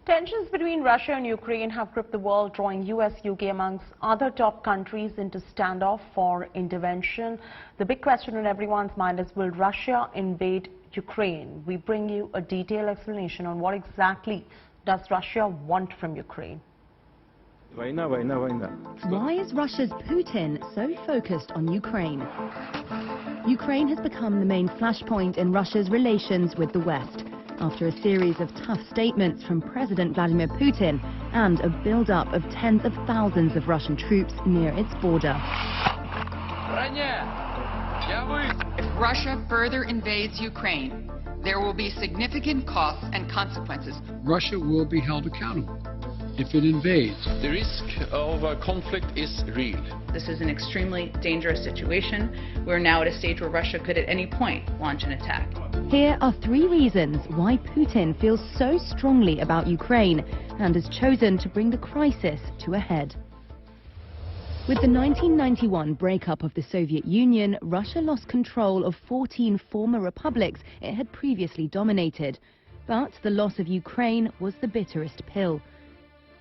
Tensions between Russia and Ukraine have gripped the world, drawing US, UK amongst other top countries into standoff for intervention. The big question on everyone's mind is, will Russia invade Ukraine? We bring you a detailed explanation on what exactly does Russia want from Ukraine. Война, война, война. Why is Russia's Putin so focused on Ukraine? Ukraine has become the main flashpoint in Russia's relations with the West, after a series of tough statements from President Vladimir Putin and a build-up of tens of thousands of Russian troops near its border. If Russia further invades Ukraine, there will be significant costs and consequences. Russia will be held accountable if it invades. The risk of a conflict is real. This is an extremely dangerous situation. We're now at a stage where Russia could at any point launch an attack. Here are 3 reasons why Putin feels so strongly about Ukraine and has chosen to bring the crisis to a head. With the 1991 breakup of the Soviet Union, Russia lost control of 14 former republics it had previously dominated. But the loss of Ukraine was the bitterest pill.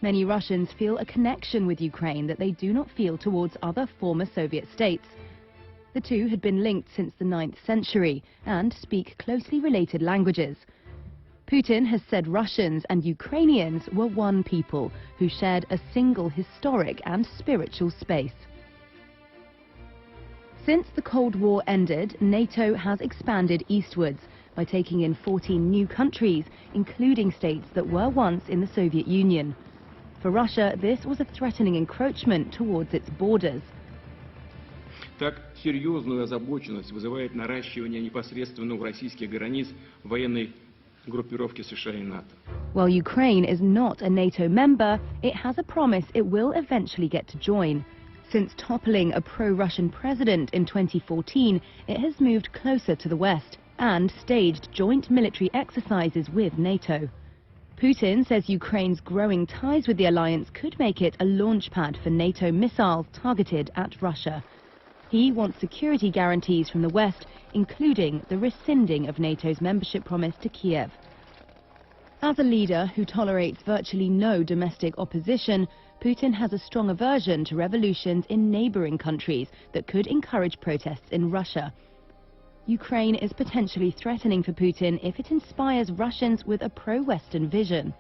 Many Russians feel a connection with Ukraine that they do not feel towards other former Soviet states. The two had been linked since the 9th century and speak closely related languages. Putin has said Russians and Ukrainians were one people who shared a single historic and spiritual space. Since the Cold War ended, NATO has expanded eastwards by taking in 14 new countries, including states that were once in the Soviet Union. For Russia, this was a threatening encroachment towards its borders. Так серьезную озабоченность вызывает наращивание непосредственно у российских границ военной группировки США и НАТО. While Ukraine is not a NATO member, it has a promise it will eventually get to join. Since toppling a pro-Russian president in 2014, it has moved closer to the West and staged joint military exercises with NATO. Putin says Ukraine's growing ties with the alliance could make it a launchpad for NATO missiles targeted at Russia. He wants security guarantees from the West, including the rescinding of NATO's membership promise to Kiev. As a leader who tolerates virtually no domestic opposition, Putin has a strong aversion to revolutions in neighboring countries that could encourage protests in Russia. Ukraine is potentially threatening for Putin if it inspires Russians with a pro-Western vision.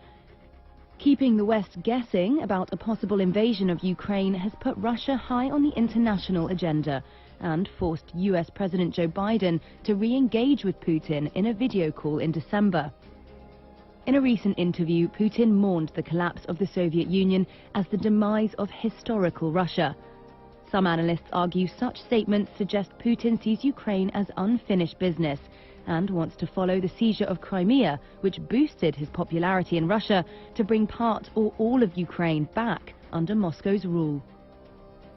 Keeping the West guessing about a possible invasion of Ukraine has put Russia high on the international agenda and forced US President Joe Biden to re-engage with Putin in a video call in December. In a recent interview, Putin mourned the collapse of the Soviet Union as the demise of historical Russia. Some analysts argue such statements suggest Putin sees Ukraine as unfinished business and wants to follow the seizure of Crimea, which boosted his popularity in Russia, to bring part or all of Ukraine back under Moscow's rule.